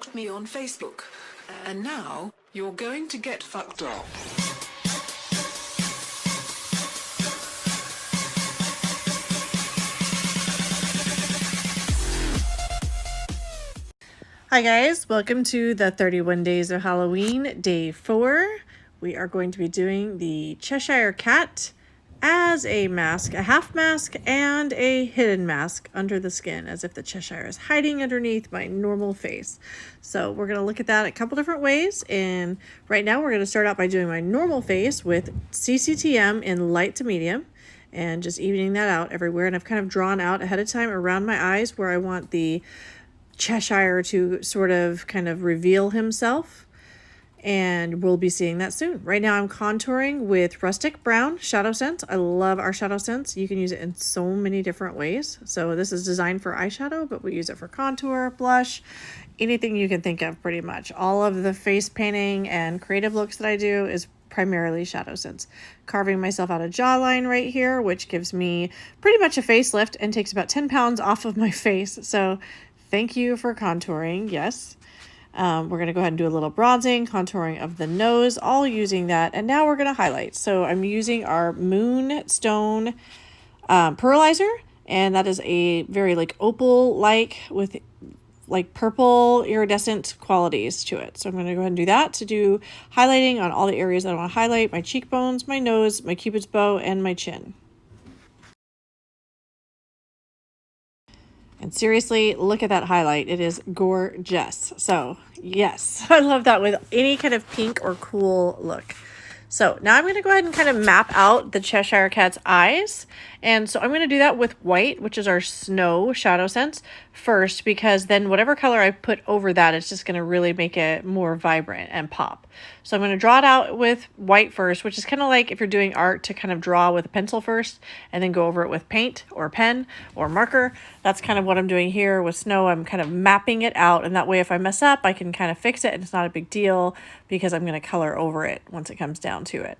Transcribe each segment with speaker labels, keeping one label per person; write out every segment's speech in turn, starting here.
Speaker 1: blocked me on Facebook. And now, you're going to get fucked up.
Speaker 2: Hi guys, welcome to the 31 Days of Halloween, day 4. We are going to be doing the Cheshire Cat as a mask, a half mask and a hidden mask under the skin, as if the Cheshire is hiding underneath my normal face. So we're going to look at that a couple different ways, and right now we're going to start out by doing my normal face with CCTM in light to medium and just evening that out everywhere. And I've kind of drawn out ahead of time around my eyes where I want the Cheshire to sort of kind of reveal himself, and we'll be seeing that soon. Right now I'm contouring with Rustic Brown Shadow Scent. I love our shadow scents. You can use it in so many different ways. So this is designed for eyeshadow, but we use it for contour, blush, anything you can think of pretty much. All of the face painting and creative looks that I do is primarily shadow scents. Carving myself out a jawline right here, which gives me pretty much a facelift and takes about 10 pounds off of my face. So thank you for contouring. Yes. We're going to go ahead and do a little bronzing, contouring of the nose, all using that. And now we're going to highlight. So I'm using our Moonstone Pearlizer, and that is a very like opal-like with like purple iridescent qualities to it. So I'm going to go ahead and do that to do highlighting on all the areas that I want to highlight: my cheekbones, my nose, my cupid's bow, and my chin. And seriously, look at that highlight. It is gorgeous. So yes, I love that with any kind of pink or cool look. So now I'm going to go ahead and kind of map out the Cheshire Cat's eyes. And so I'm going to do that with white, which is our snow shadow scent first, because then whatever color I put over that, it's just going to really make it more vibrant and pop. So I'm going to draw it out with white first, which is kind of like if you're doing art to kind of draw with a pencil first and then go over it with paint or pen or marker. That's kind of what I'm doing here with snow. I'm kind of mapping it out, and that way if I mess up, I can kind of fix it and it's not a big deal because I'm going to color over it once it comes down to it.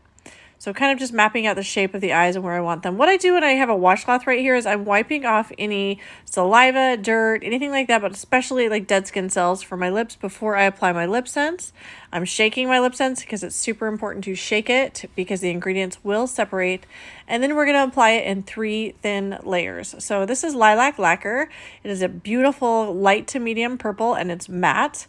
Speaker 2: So kind of just mapping out the shape of the eyes and where I want them. What I do when I have a washcloth right here is I'm wiping off any saliva, dirt, anything like that, but especially like dead skin cells for my lips before I apply my lip sense. I'm shaking my lip sense because it's super important to shake it because the ingredients will separate. And then we're going to apply it in 3 thin layers. So this is Lilac Lacquer. It is a beautiful light to medium purple and it's matte.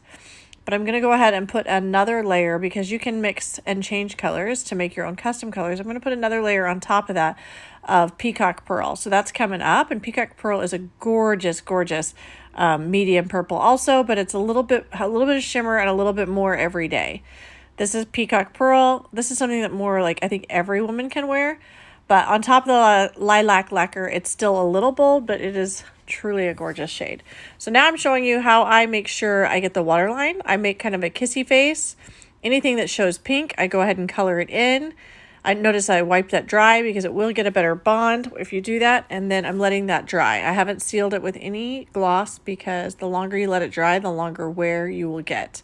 Speaker 2: But I'm going to go ahead and put another layer because you can mix and change colors to make your own custom colors. I'm going to put another layer on top of that of Peacock Pearl. So that's coming up. And Peacock Pearl is a gorgeous, gorgeous medium purple also, but it's a little bit of shimmer and a little bit more every day. This is Peacock Pearl. This is something that more like I think every woman can wear. But on top of the Lilac Lacquer, it's still a little bold, but it is truly a gorgeous shade. So now I'm showing you how I make sure I get the waterline. I make kind of a kissy face. Anything that shows pink, I go ahead and color it in. I notice I wipe that dry because it will get a better bond if you do that. And then I'm letting that dry. I haven't sealed it with any gloss because the longer you let it dry, the longer wear you will get.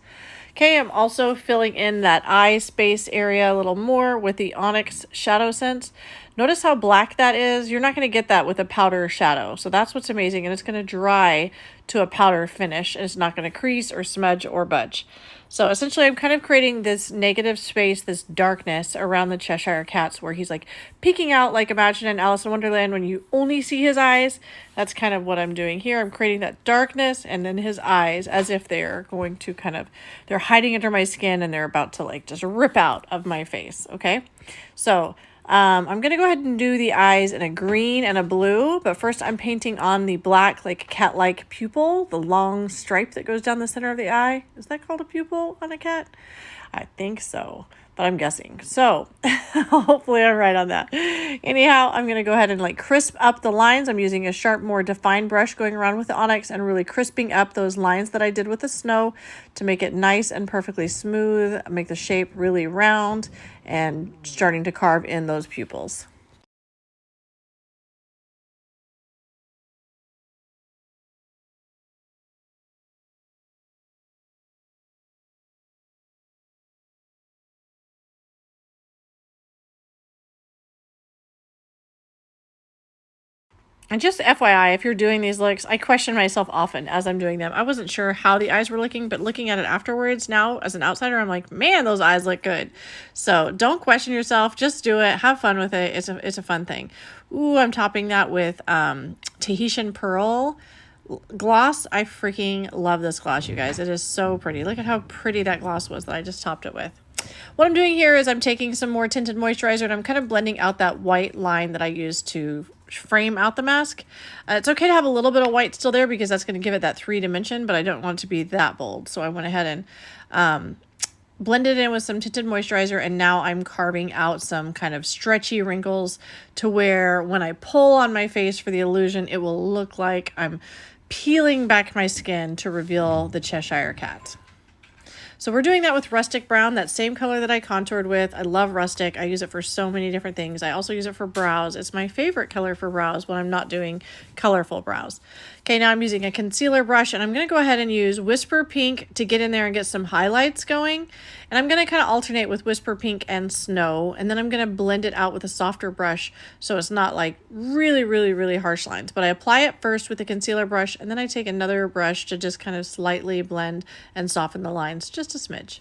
Speaker 2: Okay, I'm also filling in that eye space area a little more with the Onyx shadow scent. Notice how black that is. You're not going to get that with a powder shadow. So that's what's amazing. And it's going to dry to a powder finish. And it's not going to crease or smudge or budge. So essentially I'm kind of creating this negative space, this darkness around the Cheshire Cats where he's like peeking out, like imagine in Alice in Wonderland when you only see his eyes. That's kind of what I'm doing here. I'm creating that darkness and then his eyes as if they're going to kind of, they're hiding under my skin and they're about to like just rip out of my face. Okay. So I'm going to go ahead and do the eyes in a green and a blue, but first I'm painting on the black, like cat-like pupil, the long stripe that goes down the center of the eye. Is that called a pupil on a cat? I think so, but I'm guessing. So hopefully I'm right on that. Anyhow, I'm going to go ahead and like crisp up the lines. I'm using a sharp, more defined brush going around with the Onyx and really crisping up those lines that I did with the snow to make it nice and perfectly smooth, make the shape really round and starting to carve in those pupils. And just FYI, if you're doing these looks, I question myself often as I'm doing them. I wasn't sure how the eyes were looking, but looking at it afterwards now as an outsider, I'm like, man, those eyes look good. So don't question yourself. Just do it. Have fun with it. It's a fun thing. Ooh, I'm topping that with Tahitian Pearl gloss. I freaking love this gloss, you guys. It is so pretty. Look at how pretty that gloss was that I just topped it with. What I'm doing here is I'm taking some more tinted moisturizer and I'm kind of blending out that white line that I used to frame out the mask. It's okay to have a little bit of white still there because that's going to give it that 3 dimension, but I don't want it to be that bold. So I went ahead and blended it in with some tinted moisturizer, and now I'm carving out some kind of stretchy wrinkles to where when I pull on my face for the illusion, it will look like I'm peeling back my skin to reveal the Cheshire Cat. So we're doing that with Rustic Brown, that same color that I contoured with. I love Rustic. I use it for so many different things. I also use it for brows. It's my favorite color for brows when I'm not doing colorful brows. Okay, now I'm using a concealer brush, and I'm going to go ahead and use Whisper Pink to get in there and get some highlights going. And I'm going to kind of alternate with Whisper Pink and Snow, and then I'm going to blend it out with a softer brush so it's not like really, really, really harsh lines. But I apply it first with the concealer brush, and then I take another brush to just kind of slightly blend and soften the lines just a smidge.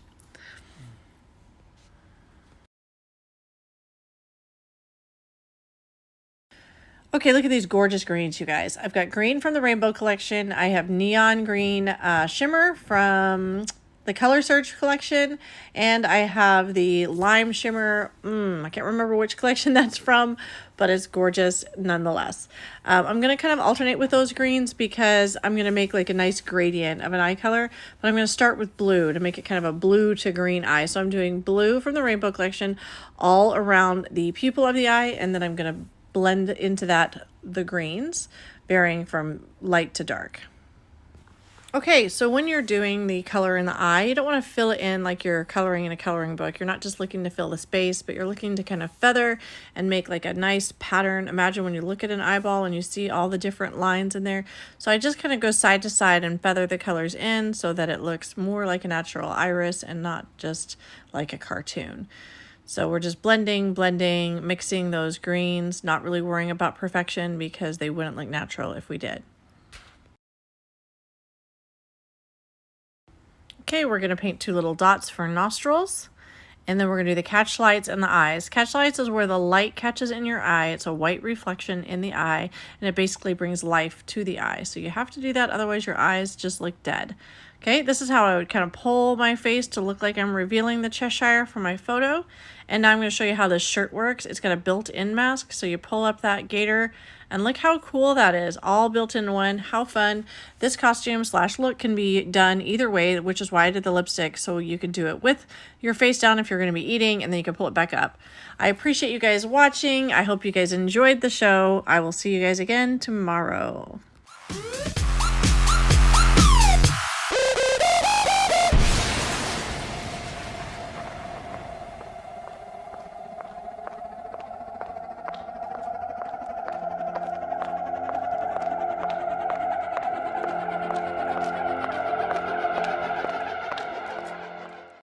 Speaker 2: Okay, look at these gorgeous greens, you guys. I've got green from the Rainbow Collection. I have neon green shimmer from the Color Search collection, and I have the lime shimmer. I can't remember which collection that's from, but it's gorgeous nonetheless. I'm going to kind of alternate with those greens because I'm going to make like a nice gradient of an eye color, but I'm going to start with blue to make it kind of a blue to green eye. So I'm doing blue from the Rainbow Collection all around the pupil of the eye, and then I'm going to blend into that the greens, varying from light to dark. Okay, so when you're doing the color in the eye, you don't want to fill it in like you're coloring in a coloring book. You're not just looking to fill the space, but you're looking to kind of feather and make like a nice pattern. Imagine when you look at an eyeball and you see all the different lines in there. So I just kind of go side to side and feather the colors in so that it looks more like a natural iris and not just like a cartoon. So we're just blending, mixing those greens, not really worrying about perfection because they wouldn't look natural if we did. Okay, we're going to paint 2 little dots for nostrils, and then we're going to do the catch lights and the eyes. Catch lights is where the light catches in your eye. It's a white reflection in the eye, and it basically brings life to the eye. So you have to do that, otherwise your eyes just look dead. Okay, this is how I would kind of pull my face to look like I'm revealing the Cheshire for my photo. And now I'm going to show you how this shirt works. It's got a built-in mask, so you pull up that gaiter, and look how cool that is, all built in one. How fun. This costume / look can be done either way, which is why I did the lipstick, so you can do it with your face down if you're going to be eating, and then you can pull it back up. I appreciate you guys watching. I hope you guys enjoyed the show. I will see you guys again tomorrow.